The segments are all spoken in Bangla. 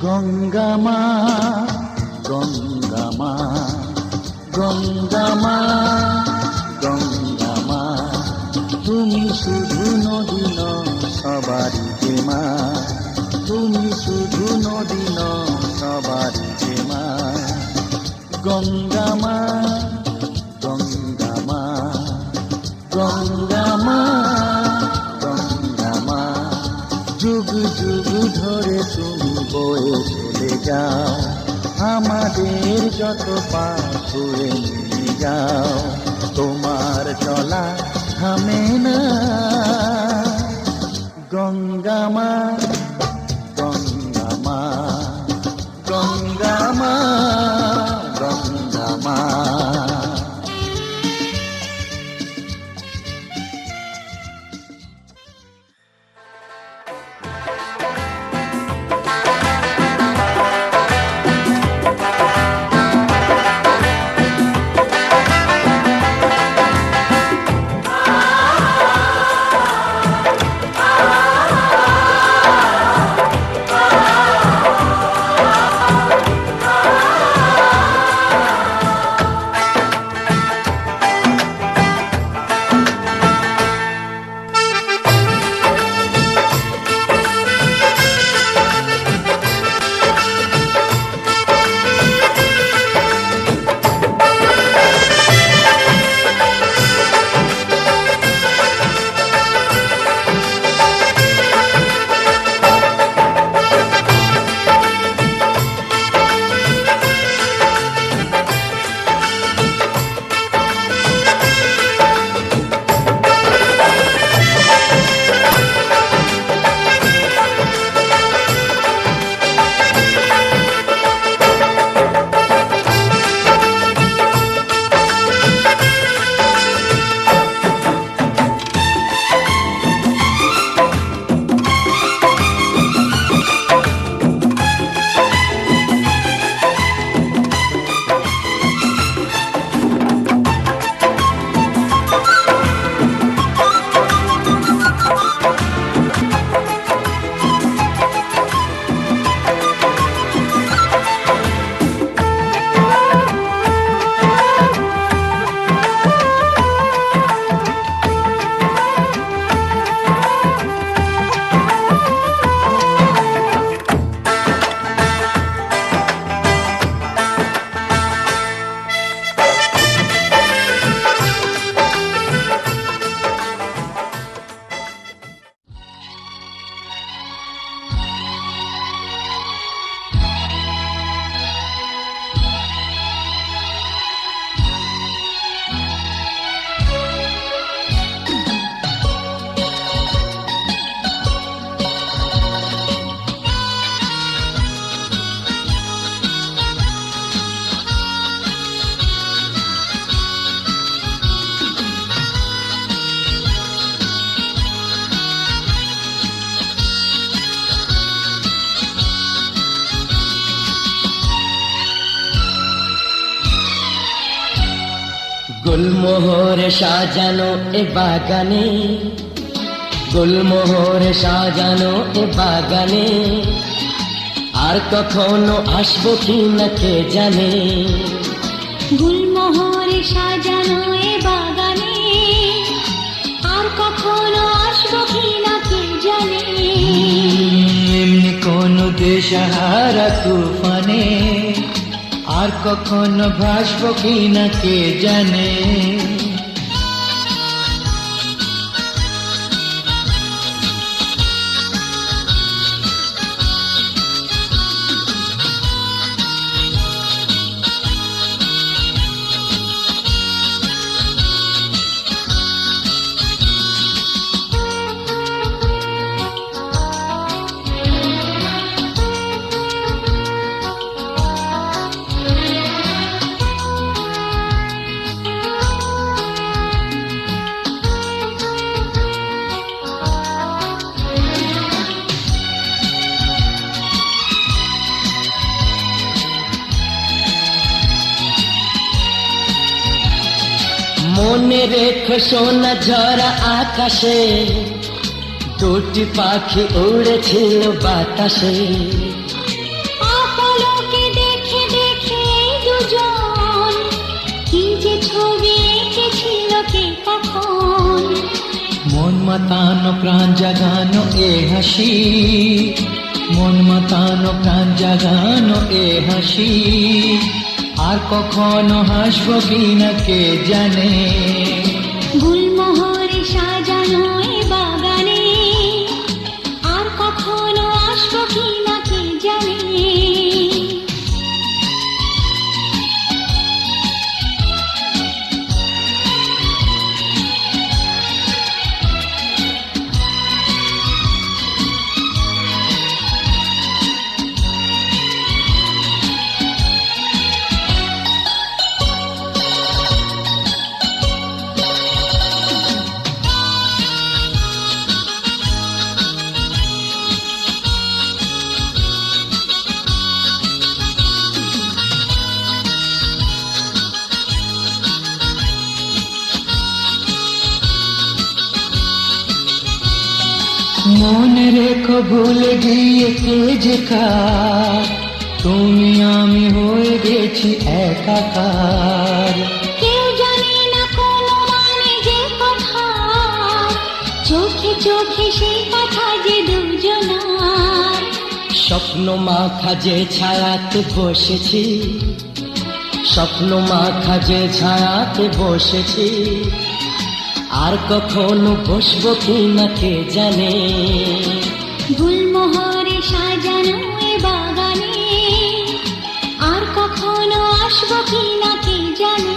গঙ্গা মা, গঙ্গা মা, গঙ্গা মা, গঙ্গা মা, তুমি শুধু নদী নও সবারই মা, তুমি শুধু নদী নও সবারই মা। গঙ্গা মা, গঙ্গা মা, গঙ্গা মা, গঙ্গা মা, যুগ যুগ ধরে তুমি বয়ে চলে যাও, আমাদের যত পাপ ধুয়ে নিয়ে যাও, তোমার চলা থামে না। গঙ্গা মা, গঙ্গা মা, গঙ্গা মা, গঙ্গা মা। গুলমোহরে সাজানো এ বাগানে, গুলমোহরে সাজানো এ বাগানে, আর কখনো আসবো কি না কে জানে। গুলমোহরে সাজানো এ বাগানে, আর কখনো আসবো কি না কে জানে। এমনি কোন দেশহারা তুফানে, আর কখনো ভাসবো কি না কে জানে। মনে রেখো সোনা ঝরা আকাশে, দুটি পাখি উড়েছিল বাতাসে। মাতানো প্রাণ জাগানো এ হাসি, মন মাতানো প্রাণ জাগানো এ হাসি, আর কখনো হাসবো কিনা কে জানে। গুলমোহরে সাজানো এ বাগানে আর কখনো আসবো কিনা কে জানে। মনে রেখো ভুলে গিয়ে কে যে কার, তুমি আমি হয়ে গেছি একাকার। কেউ জানে না কোনো মানে যে কথা, চোখে চোখে সেই কথা যে দুজনার। স্বপ্ন মাখা যে ছায়াতে বসেছি, স্বপ্ন মাখা যে ছায়াতে বসেছি, আর কখনো বসবো কিনা কে জানে। গুলমোহরে সাজানো এ বাগানে আর কখনো আসবো কিনা কে জানে।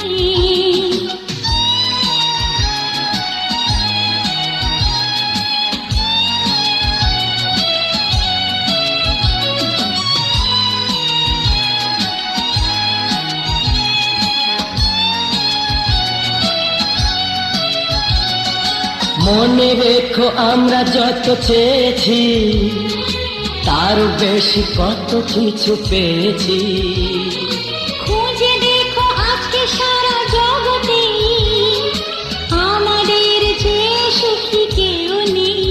মনে রেখো আমরা যত চেয়েছি, তার বেশি কত কিছু পেয়েছি। খুঁজে দেখো আজকে সারা জগতে আমাদের চেয়ে সুখী কেউ নেই।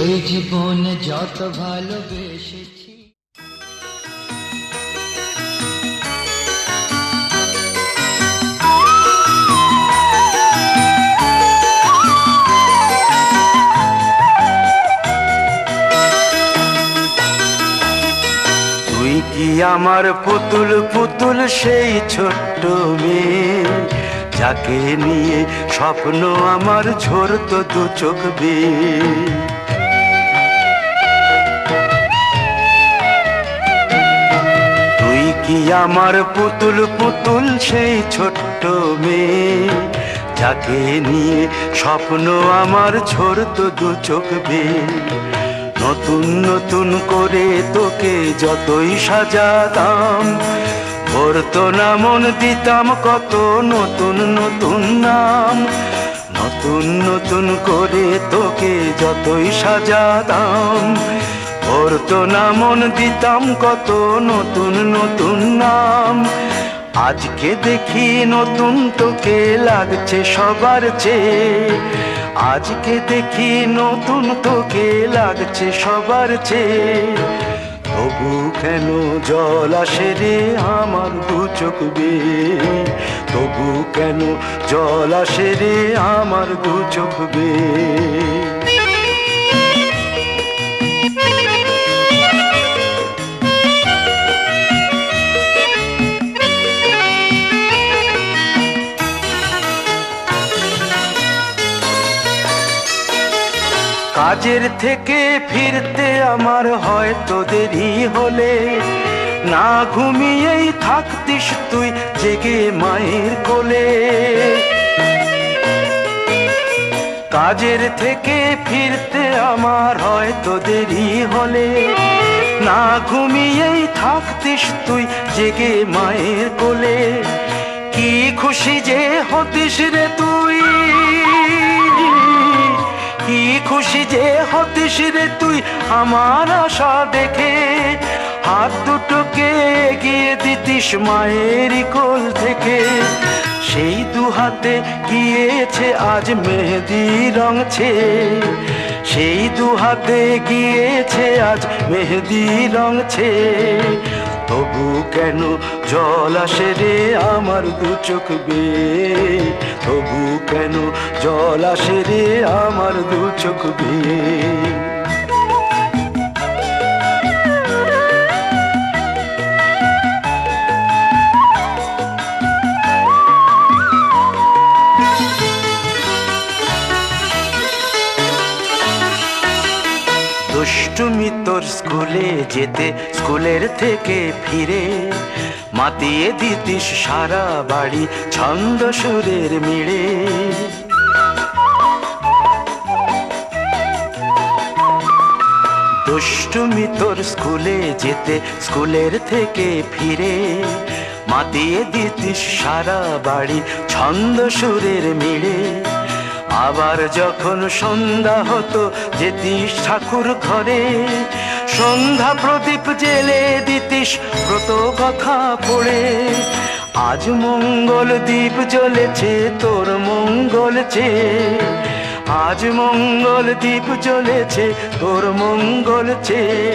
এই জীবনে যত ভালোবেসেছি। তুই কি আমার পুতুল পুতুল সেই ছোট্ট মেয়ে, যাকে নিয়ে স্বপ্ন আমার ঝরতো দু চোখ বেয়ে। তুই কি আমার পুতুল পুতুল সেই ছোট্ট মেয়ে, যাকে নিয়ে স্বপ্ন আমার ঝরতো দু চোখ বেয়ে। নতুন নতুন করে তোকে যতই সাজাতাম, ভরতো না মন দিতাম কত নতুন নতুন নাম। নতুন নতুন করে তোকে যতই সাজাতাম, ভরতো না মন দিতাম কত নতুন নতুন নাম। আজকে দেখি নতুন তোকে লাগছে সবার চেয়ে, আজকে দেখি নতুন তোকে লাগছে সবার চেয়ে। তবু কেন জল আসে রে আমার দু চোখ বেয়ে, তবু কেন জল আসে রে আমার দু চোখ বেয়ে। কাজের থেকে ফিরতে আমার হয়তো দেরি হলে, না ঘুমিয়েই থাকতিস তুই জেগে মায়ের কোলে। কাজের থেকে ফিরতে আমার হয়তো দেরি হলে, না ঘুমিয়েই থাকতিস তুই জেগে মায়ের কোলে। কি খুশি যে হতিস রে তুই, কি খুশি যে হতিস রে তুই আমার আশা দেখে। হাত দুটোকে এগিয়ে দিতিস মায়ের কোল থেকে, সেই দু হাতে গিয়েছে আজ মেহেদি রং ছেয়ে। সেই দু হাতে গিয়েছে আজ মেহেদি রং ছেয়ে। তবু কেন জল আসে রে আমার দু চোখ বেয়ে, তবু কেন জল আসে রে আমার দু চোখ বেয়ে। দুষ্টুমি তোর স্কুলে যেতে, স্কুলের থেকে ফিরে মাতিয়ে দিতিস সারা বাড়ি ছন্দ সুরের মিড়ে। দুষ্টুমি তোর স্কুলে যেতে, স্কুলের থেকে ফিরে মাতিয়ে দিতিস সারা বাড়ি ছন্দ সুরের মিড়ে। আবার যখন সন্ধ্যা হতো যেতিস ঠাকুর ঘরে, সন্ধ্যা প্রদীপ জেলে দিতিস ব্রত কথা পড়ে। আজ মঙ্গল দ্বীপ জ্বলেছে তোর মঙ্গল চেয়ে, আজ মঙ্গল দ্বীপ জ্বলেছে তোর মঙ্গল চেয়ে।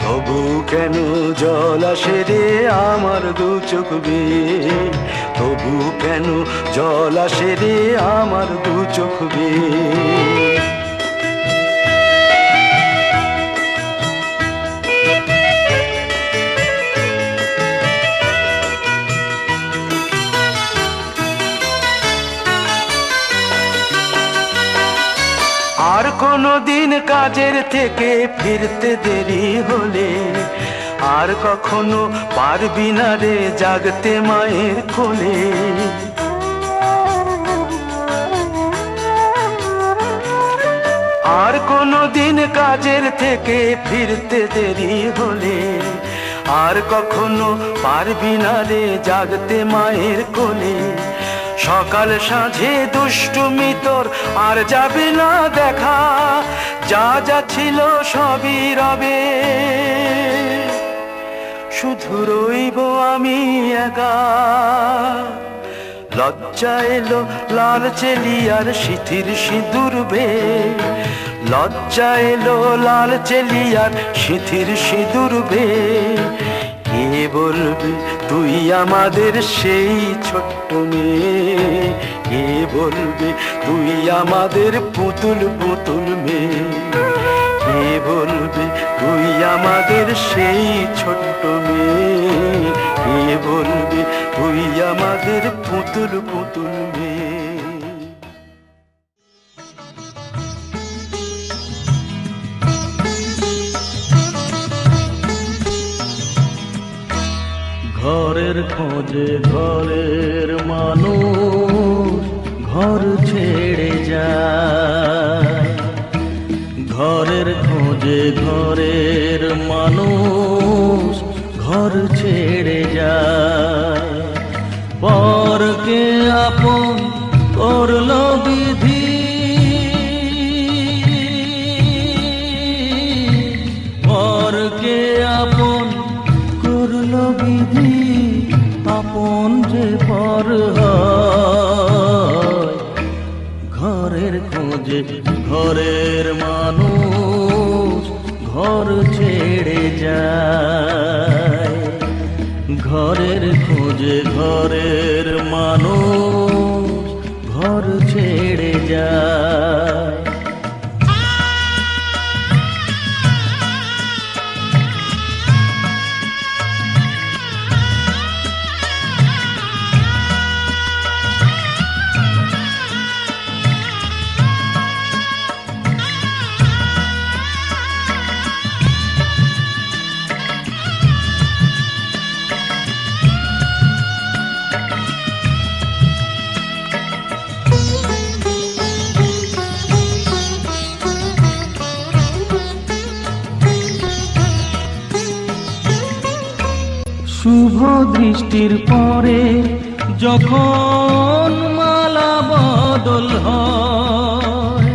তবু কেন জল আসে রে আমার দু চোখ বেয়ে, তবু কেন জল আসে রে আমার দু চোখ বেয়ে। আর কোনো দিন কাজের থেকে ফিরতে দেরি হলে, আর কখনো পারবি না রে জাগতে মায়ের কোলে। আর কোনো দিন কাজের থেকে ফিরতে দেরি হলে, আর কখনো পারবি না রে জাগতে মায়ের কোলে। সকাল সাঁঝে দুষ্টুমি তোর আর যাবে না দেখা, যা যা ছিল সবই রবে, শুধু রইব আমি একা। লজ্জা এলো লাল চেলিয়ার সিথির সিঁদুর বে, লজ্জা এলো লাল চেলিয়ার সিথির সিঁদুর বে। কে বলবে তুই আমাদের সেই ছোট্ট মেয়ে, কে বলবে তুই আমাদের পুতুল পুতুল মেয়ে, কে বলবে তুই আমাদের সেই ছোট্ট মেয়ে, কে বলবে তুই আমাদের পুতুল পুতুল মেয়ে। ঘরের খোঁজে ঘরের মানুষ ঘর ছেড়ে যায়, ঘরের খোঁজে ঘরের মানুষ ঘর ছেড়ে যায়। পরকে আপন করলো বিধি, পরকে আপন করলো বিধি, আপন যে পর হয়। ঘরের খোঁজে ঘরের মানুষ ঘর ছেড়ে যায়, ঘরের খোঁজে ঘরের মানুষ ঘর ছেড়ে যায়। শুভ দৃষ্টির পরে যখন মালা বদল হয়,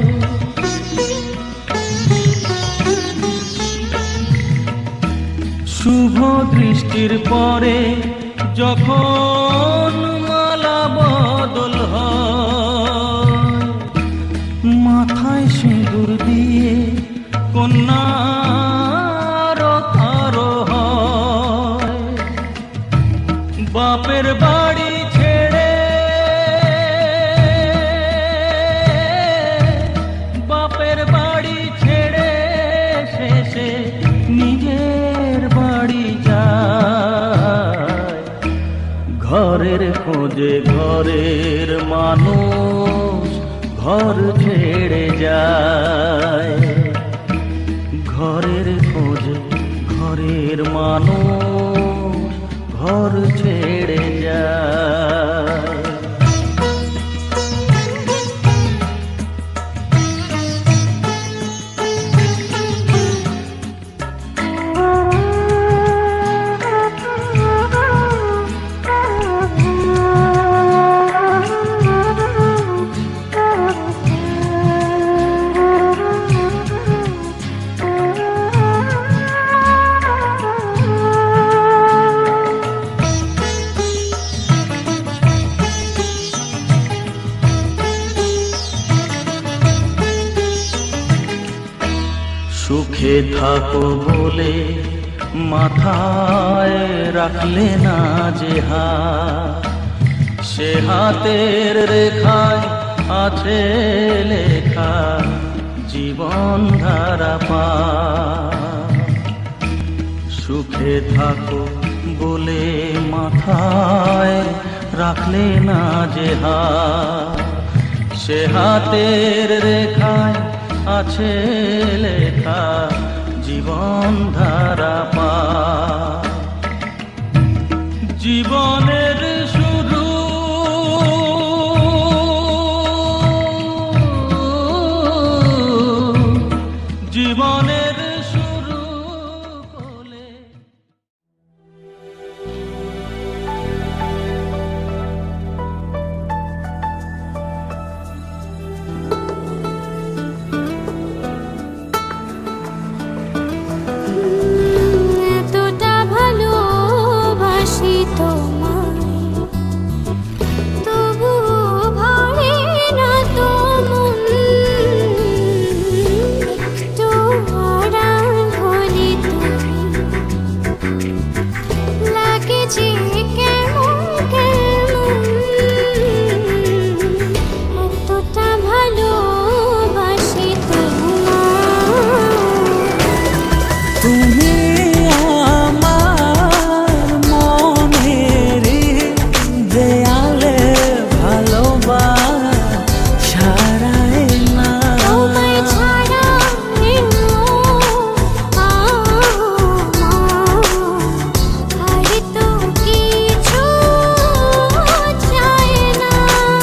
শুভ দৃষ্টির পরে যখন মালা বদল হয়, মাথায় সিঁদুর দিয়ে কন্যার আরো হয়। বাপের বাড়ি ছেড়ে খোঁজে ঘরের মানুষ ঘর ছেড়ে যায়, ঘরের খোঁজে ঘরের মানুষ ঘর ছেড়ে যায়। সুখে থাকো বলে মাথায় রাখলে না যে হাত, সে হাতের রেখায় আছে লেখা জীবন ধারা পার। সুখে থাকো বলে মাথায় রাখলে না যে হাত, সে হাতের রেখায় আছে লেখা জীবন ধারা পার। জীবনের শুরু জীবনের শুরু বলে এতটা ভালোবাসি তোমায়, তবুও ভরে না তো মন। একটু আড়াল হলে তুমি লাগে যে কেমন কেমন। এতটা ভালোবাসি তোমায়। তুমি আমার মনের দেয়ালে ভালোবাসারাই না। তোমায় ছাড়া আর তো কিছু চাই না।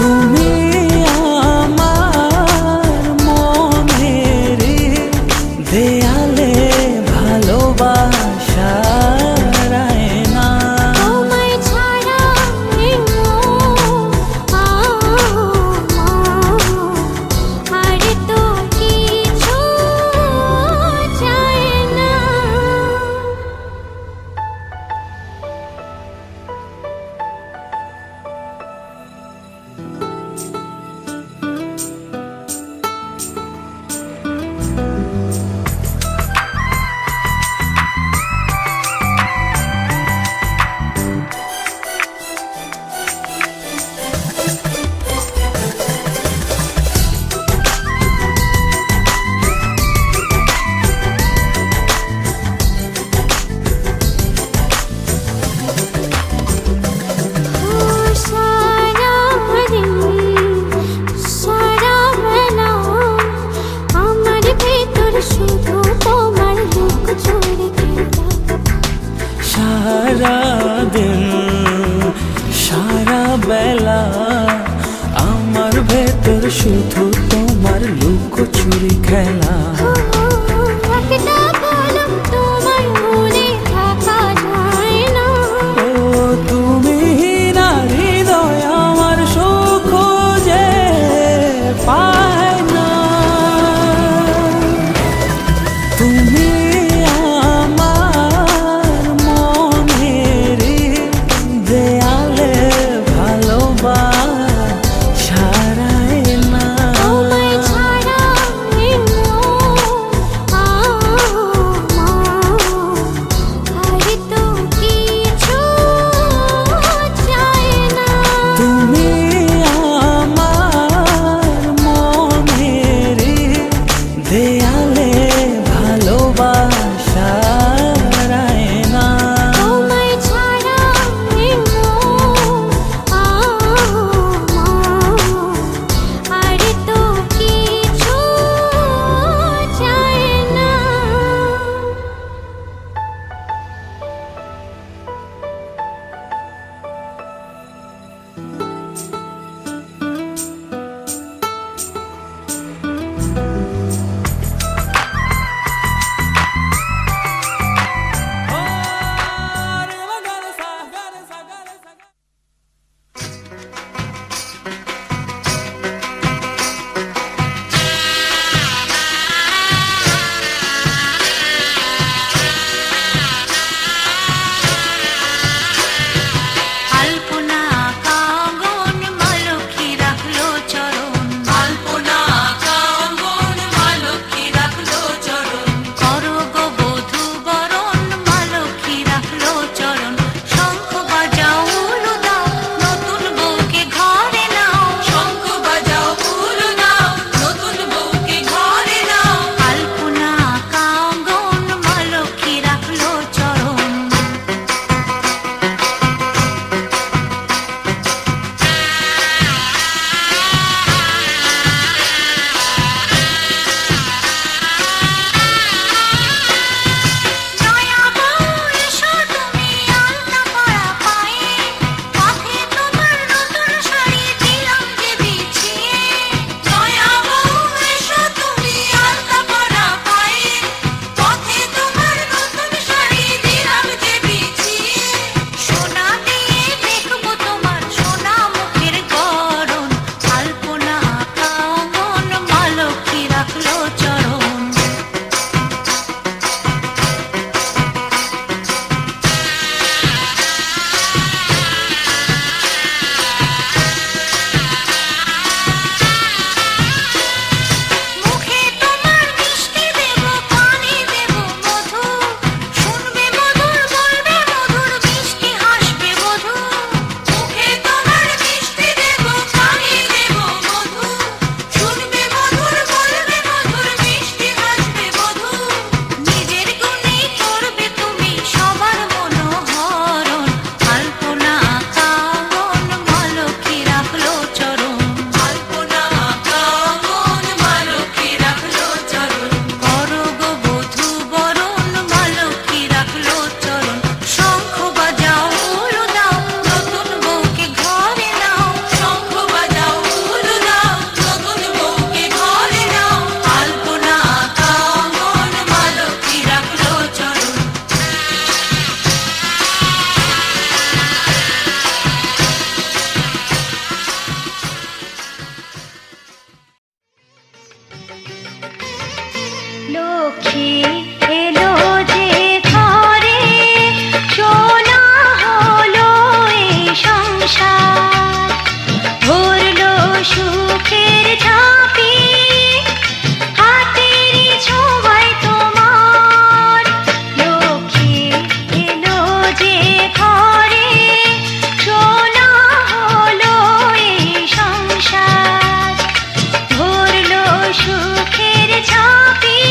তুমি আমার মনের দেয়ালে ভালোবাসারাই না। তোমায় ছাড়া আর তো কিছু চাই না। সারাদিন সারা বেলা আমার ভেতর শুধু তোমার মুখ চোরে খেলা। সারা দিন সারা বেলা আমার ভেতর শুধু তোমার লুকোচুরি খেলা। একটা কলম তোমার মনে থাকা যায় না। ও তুমি না হৃদয় আমার সুখ যে পায় না। তুমি আমার মনের দেয়ালে ভালোবাসারাই না। লক্ষ্মী এলো যে ঘরে, সোনা হলো এই সংসার, ভরলো সুখের ঝাঁপি, হাতেরই ছোঁয়ায় তোমার। লক্ষ্মী এলো যে ঘরে, সোনা হলো এই সংসার, ভরলো সুখের ঝাঁপি,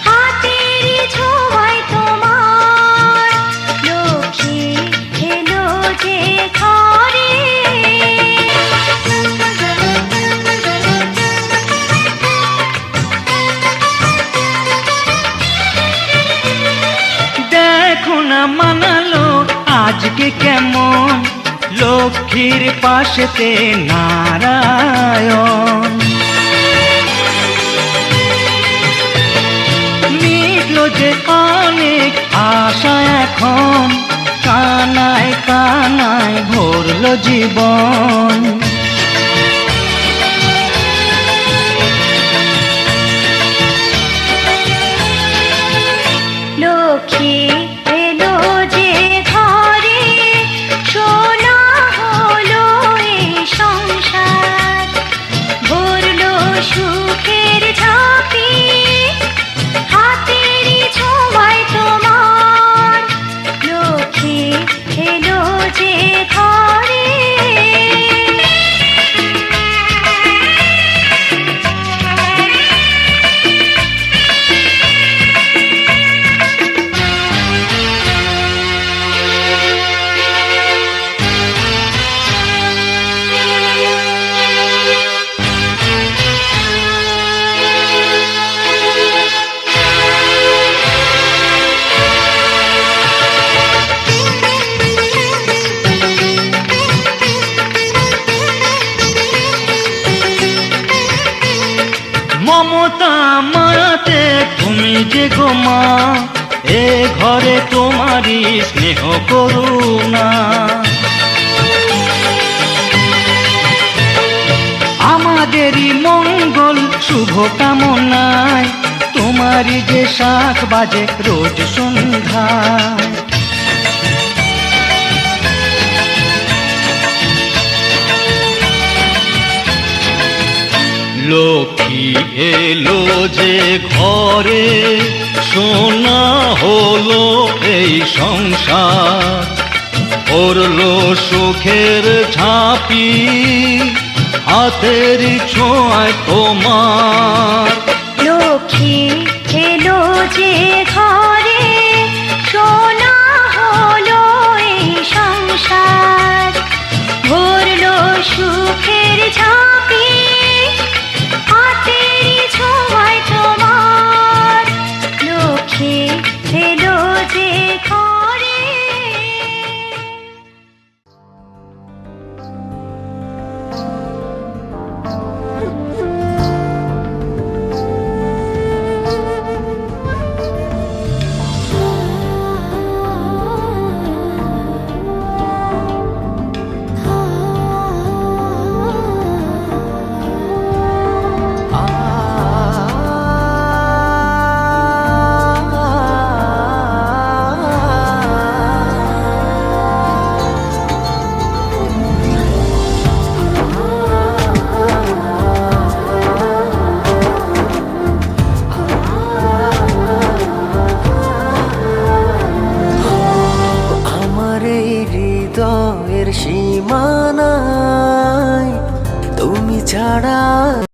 হাতেরই ছোঁয়ায় তোমার। লক্ষ্মী এলো যে ঘরে। দেখো না মানালো আজকে কেমন, লক্ষ্মীর পাশেতে নারায়ণ। মিটলো যে অনেক আশা এখন, কানায় কানায় ভরলো জীবন। লক্ষ্মী এলো যে ঘরে, সোনা হলো এই সংসার, ভরলো সুখের ঝাঁপি, হাতেরই ছোঁয়ায় তোমার। লক্ষ্মী এলো যে ঘরে। মমতা মায়াতে তুমি যে গো মা, এ ঘরে তোমারই স্নেহ করুণা। আমাদেরই মঙ্গল শুভ কামনায়, তোমারই যে শাখ বাজে রোজ সন্ধ্যায়। লক্ষ্মী এলো যে ঘরে, সোনা হলো এই সংসার, ভরলো সুখের ঝাঁপি, হাতের ছোঁয়ায় তোমার। লক্ষ্মী এলো যে ঘরে, সোনা হলো এই সংসার, ভরলো সুখের ঝাঁপি, হাতেরই ছোঁয়ায় তোমার। লক্ষ্মী এলো যে ঘরে। হৃদয়ের সীমানায় তুমি ছাড়া